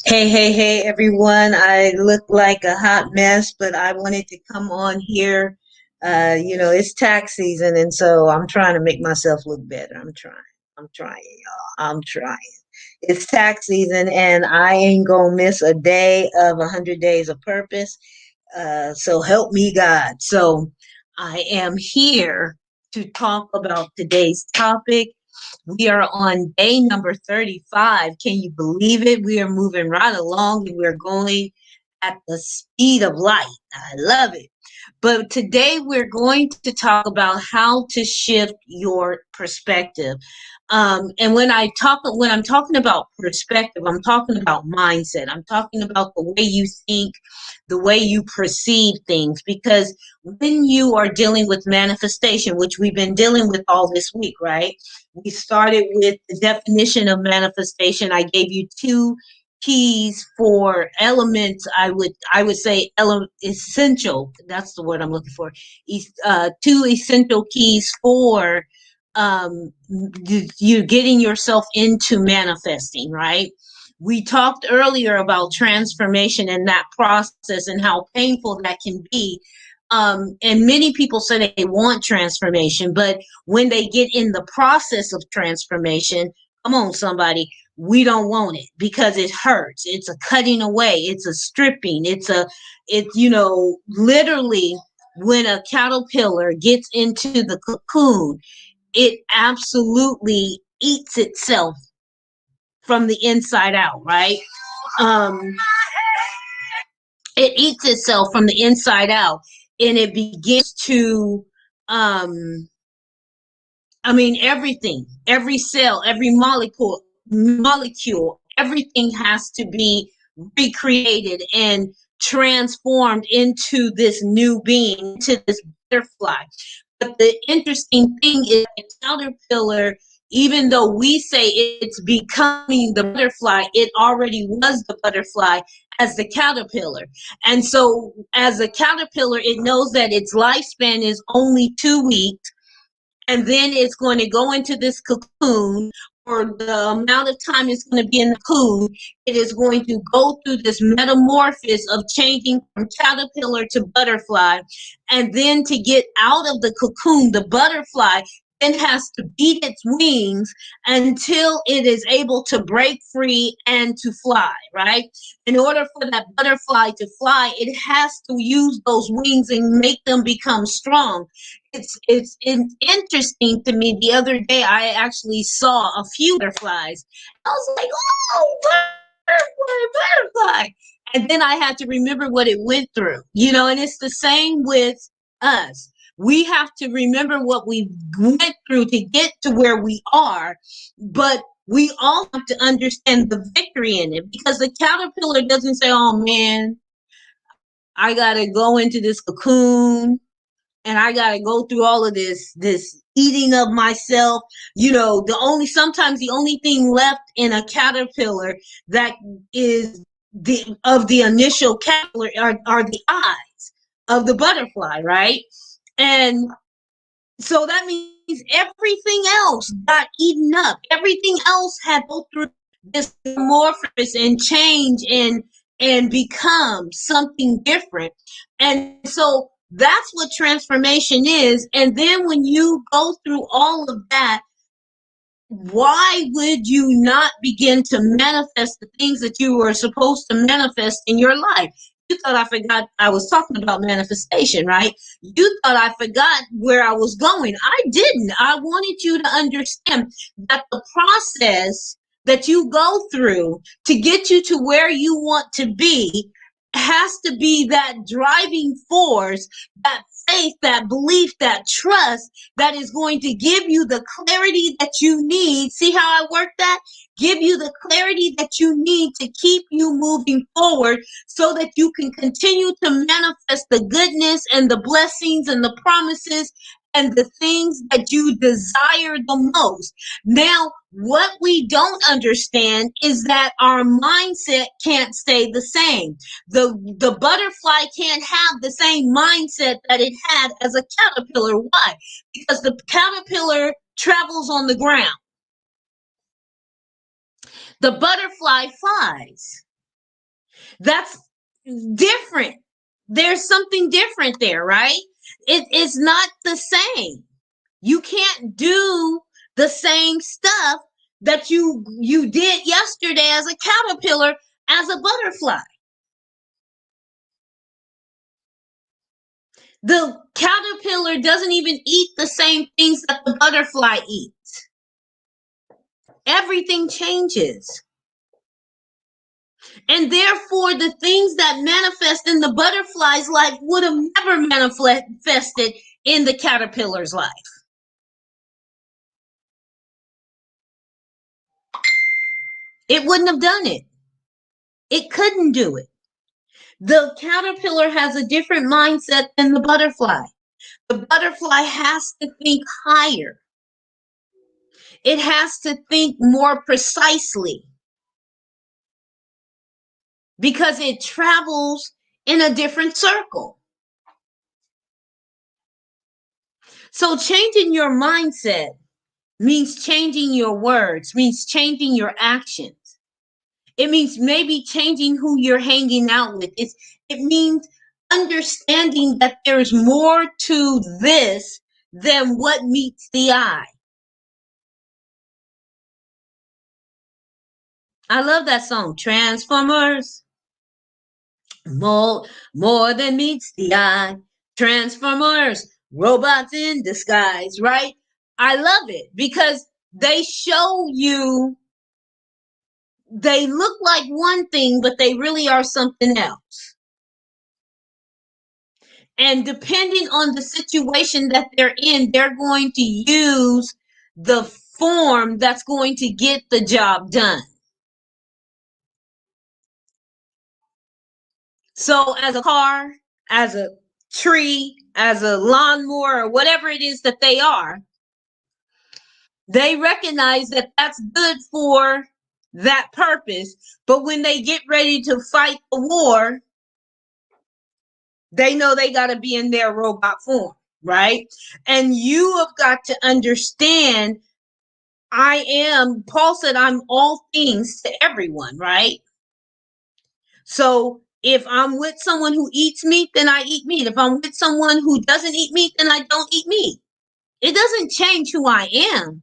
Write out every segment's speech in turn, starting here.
Hey, everyone. I look like a hot mess, but I wanted to come on here. It's tax season, and so I'm trying to make myself look better. I'm trying, y'all. I'm trying. It's tax season, and I ain't gonna miss a day of 100 days of purpose. So help me God. So I am here to talk about today's topic. We are on day number 35. Can you believe it? We are moving right along and we're going at the speed of light. I love it. But today we're going to talk about how to shift your perspective. And when I'm talking about perspective, I'm talking about mindset. I'm talking about the way you think, the way you perceive things. Because when you are dealing with manifestation, which we've been dealing with all this week, right? We started with the definition of manifestation. I gave you two keys for elements. I would say essential. That's the word I'm looking for. Two essential keys for you getting yourself into manifesting, right? We talked earlier about transformation and that process and how painful that can be. And many people say they want transformation, but when they get in the process of transformation, come on, somebody, we don't want it because it hurts. It's a cutting away. It's a stripping. Literally when a caterpillar gets into the cocoon, it absolutely eats itself from the inside out, right? Um, it eats itself from the inside out and it begins to, um, everything, every cell, every molecule, everything has to be recreated and transformed into this new being, into this butterfly. But the interesting thing is the caterpillar, even though we say it's becoming the butterfly, it already was the butterfly as the caterpillar. And so as a caterpillar, it knows that its lifespan is only 2 weeks, and then it's going to go into this cocoon for the amount of time it's going to be in the cocoon. It is going to go through this metamorphosis of changing from caterpillar to butterfly. And then to get out of the cocoon, the butterfly then has to beat its wings until it is able to break free and to fly, right? In order for that butterfly to fly, it has to use those wings and make them become strong. It's interesting to me. The other day, I actually saw a few butterflies. I was like, "Oh, butterfly!" And then I had to remember what it went through, And it's the same with us. We have to remember what we went through to get to where we are, but we all have to understand the victory in it because the caterpillar doesn't say, "Oh man, I gotta go into this cocoon and I gotta go through all of this eating of myself." Sometimes the only thing left in a caterpillar that is the initial caterpillar are the eyes of the butterfly, right? And so that means everything else got eaten up. Everything else had to go through this metamorphosis and change and become something different. And so that's what transformation is. And then when you go through all of that, why would you not begin to manifest the things that you were supposed to manifest in your life? You thought I forgot I was talking about manifestation, right? You thought I forgot where I was going. I didn't. I wanted you to understand that the process that you go through to get you to where you want to be has to be that driving force, that faith, that belief, that trust that is going to give you the clarity that you need. See how I work that? Give you the clarity that you need to keep you moving forward so that you can continue to manifest the goodness and the blessings and the promises and the things that you desire the most. Now, what we don't understand is that our mindset can't stay the same. The butterfly can't have the same mindset that it had as a caterpillar. Why? Because the caterpillar travels on the ground. The butterfly flies. That's different. There's something different there, right? It's not the same. You can't do the same stuff that you did yesterday as a caterpillar as a butterfly. The caterpillar doesn't even eat the same things that the butterfly eats. Everything changes. And therefore, the things that manifest in the butterfly's life would have never manifested in the caterpillar's life. It wouldn't have done it. It couldn't do it. The caterpillar has a different mindset than the butterfly. The butterfly has to think higher. It has to think more precisely because it travels in a different circle. So changing your mindset means changing your words, means changing your actions. It means maybe changing who you're hanging out with. It means understanding that there's more to this than what meets the eye. I love that song, Transformers. More than meets the eye. Transformers, robots in disguise, right? I love it because they show you they look like one thing, but they really are something else. And depending on the situation that they're in, they're going to use the form that's going to get the job done. So, as a car, as a tree, as a lawnmower, or whatever it is that they are, they recognize that that's good for that purpose. But when they get ready to fight the war, they know they got to be in their robot form, right? And you have got to understand Paul said, I'm all things to everyone, right? So if I'm with someone who eats meat, then I eat meat. If I'm with someone who doesn't eat meat, then I don't eat meat. It doesn't change who I am.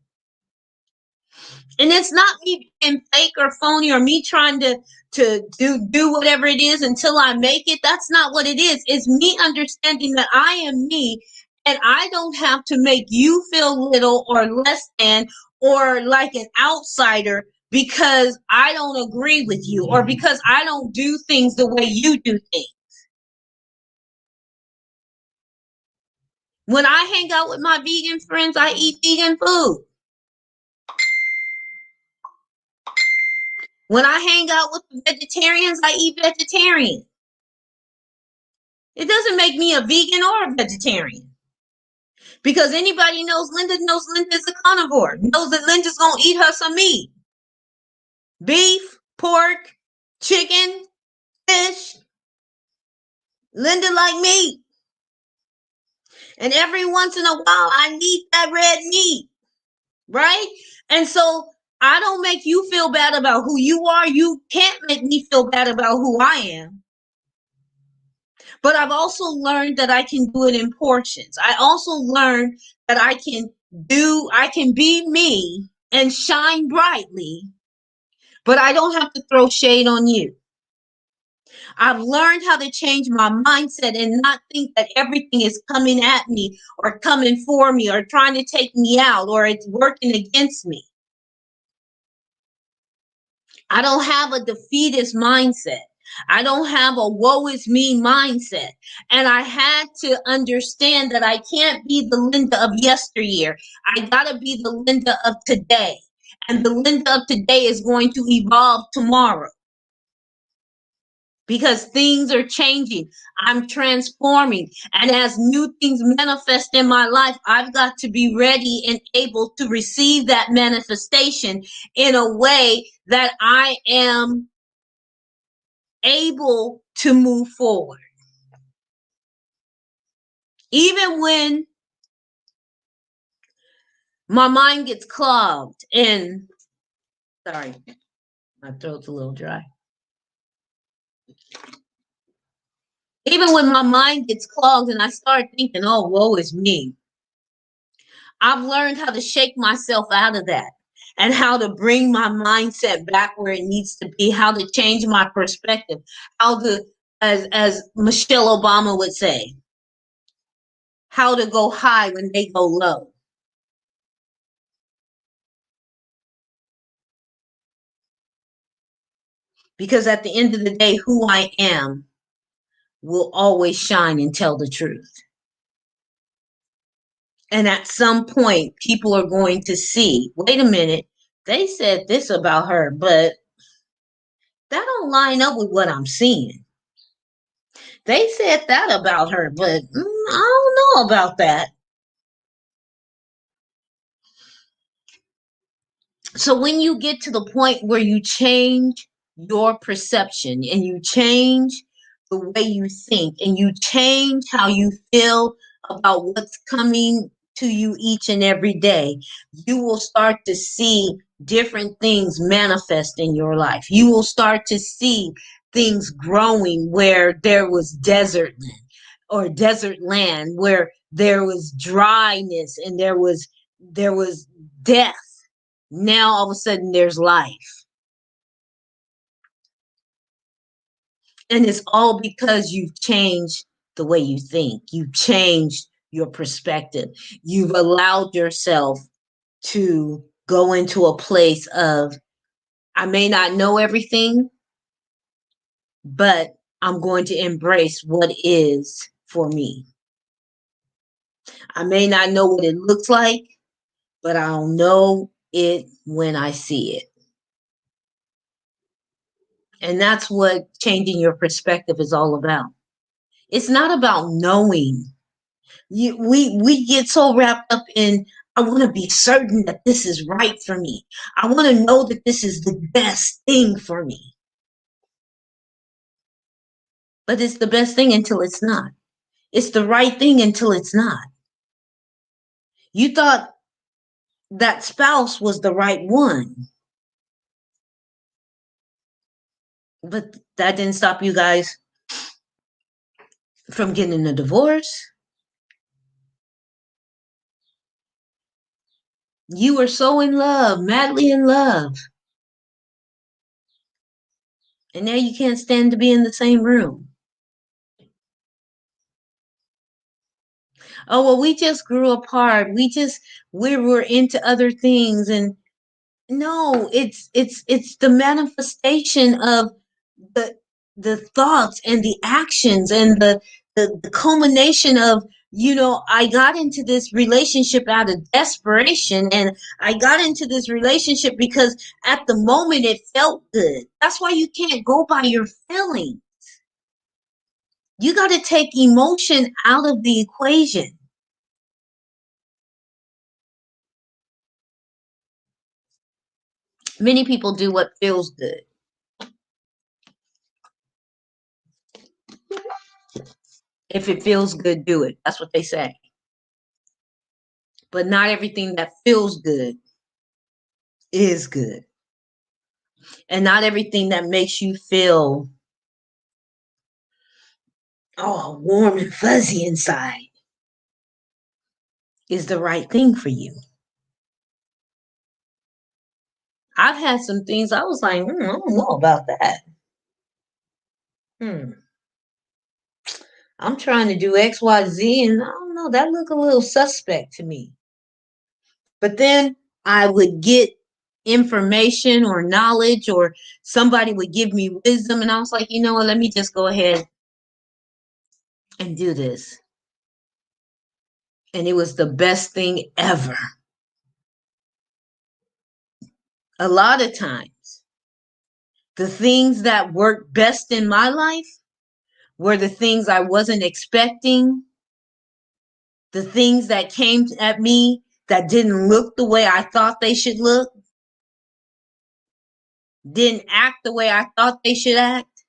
And it's not me being fake or phony or me trying to do whatever it is until I make it. That's not what it is. It's me understanding that I am me and I don't have to make you feel little or less than or like an outsider because I don't agree with you or because I don't do things the way you do things. When I hang out with my vegan friends, I eat vegan food. When I hang out with the vegetarians, I eat vegetarian. It doesn't make me a vegan or a vegetarian. Because anybody knows Linda's a carnivore. Knows that Linda's gonna eat her some meat. Beef, pork, chicken, fish. Linda like meat. And every once in a while I need that red meat. Right? And so I don't make you feel bad about who you are. You can't make me feel bad about who I am. But I've also learned that I can do it in portions. I also learned that I can be me and shine brightly, but I don't have to throw shade on you. I've learned how to change my mindset and not think that everything is coming at me or coming for me or trying to take me out or it's working against me. I don't have a defeatist mindset. I don't have a woe is me mindset. And I had to understand that I can't be the Linda of yesteryear. I got to be the Linda of today. And the Linda of today is going to evolve tomorrow because things are changing. I'm transforming. And as new things manifest in my life, I've got to be ready and able to receive that manifestation in a way that I am able to move forward. Even when my mind gets clogged and sorry, my throat's a little dry. Even when my mind gets clogged and I start thinking, oh, woe is me, I've learned how to shake myself out of that and how to bring my mindset back where it needs to be, how to change my perspective, how to, as Michelle Obama would say, how to go high when they go low. Because at the end of the day, who I am will always shine and tell the truth. And at some point, people are going to see, wait a minute, they said this about her, but that don't line up with what I'm seeing. They said that about her, but I don't know about that. So when you get to the point where you change your perception and you change the way you think and you change how you feel about what's coming to you each and every day, you will start to see different things manifest in your life. You will start to see things growing where there was desert or desert land, where there was dryness and there was death. Now all of a sudden there's life. And it's all because you've changed the way you think. You've changed your perspective. You've allowed yourself to go into a place of, I may not know everything, but I'm going to embrace what is for me. I may not know what it looks like, but I'll know it when I see it. And that's what changing your perspective is all about. It's not about knowing. We get so wrapped up in, I want to be certain that this is right for me. I want to know that this is the best thing for me. But it's the best thing until it's not. It's the right thing until it's not. You thought that spouse was the right one, but that didn't stop you guys from getting a divorce. You were so in love, madly in love, and now you can't stand to be in the same room. Oh, well, we just grew apart. We were into other things. And no, it's the manifestation of the the thoughts and the actions and the culmination of, I got into this relationship out of desperation, and I got into this relationship because at the moment it felt good. That's why you can't go by your feeling. You got to take emotion out of the equation. Many people do what feels good. If it feels good, do it. That's what they say. But not everything that feels good is good. And not everything that makes you feel, oh, warm and fuzzy inside is the right thing for you. I've had some things I was like, I don't know about that. Hmm. I'm trying to do X, Y, Z, and I don't know. That looked a little suspect to me. But then I would get information or knowledge, or somebody would give me wisdom, and I was like, you know what, let me just go ahead and do this. And it was the best thing ever. A lot of times, the things that worked best in my life were the things I wasn't expecting, the things that came at me that didn't look the way I thought they should look, didn't act the way I thought they should act.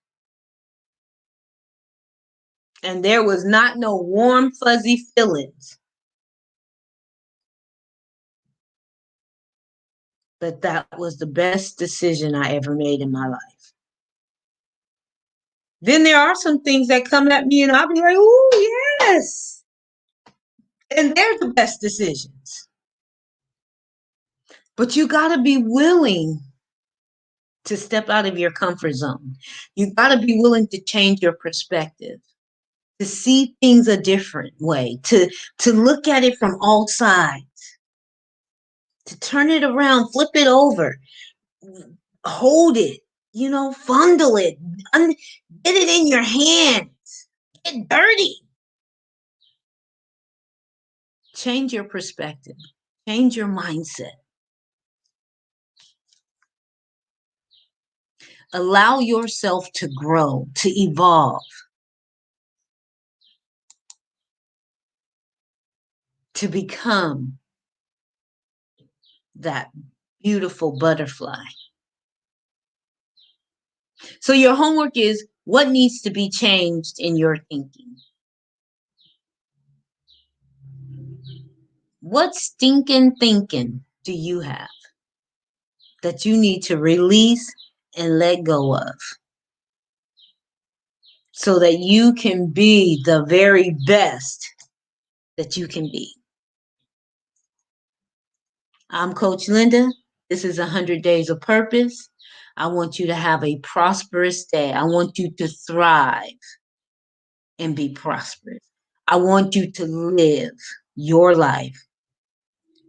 And there was not no warm, fuzzy feelings. But that was the best decision I ever made in my life. Then there are some things that come at me and I'll be like, "Ooh, yes." And they're the best decisions. But you got to be willing to step out of your comfort zone. You got to be willing to change your perspective, to see things a different way, to look at it from all sides, to turn it around, flip it over, hold it, fondle it, get it in your hand, get dirty. Change your perspective, change your mindset. Allow yourself to grow, to evolve, to become that beautiful butterfly. So your homework is, what needs to be changed in your thinking? What stinking thinking do you have that you need to release and let go of so that you can be the very best that you can be? I'm Coach Linda. This is 100 Days of Purpose. I want you to have a prosperous day. I want you to thrive and be prosperous. I want you to live your life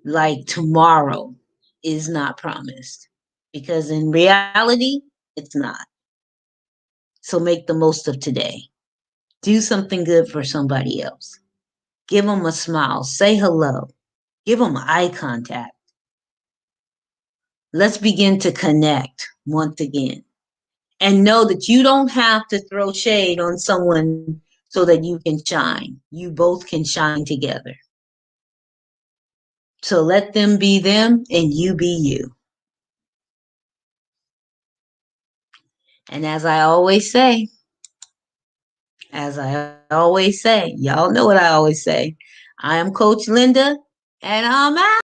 like tomorrow is not promised, because in reality, it's not. So make the most of today. Do something good for somebody else. Give them a smile. Say hello. Give them eye contact. Let's begin to connect once again. And know that you don't have to throw shade on someone so that you can shine. You both can shine together. So let them be them and you be you. And as I always say, y'all know what I always say. I am Coach Linda, and I'm out.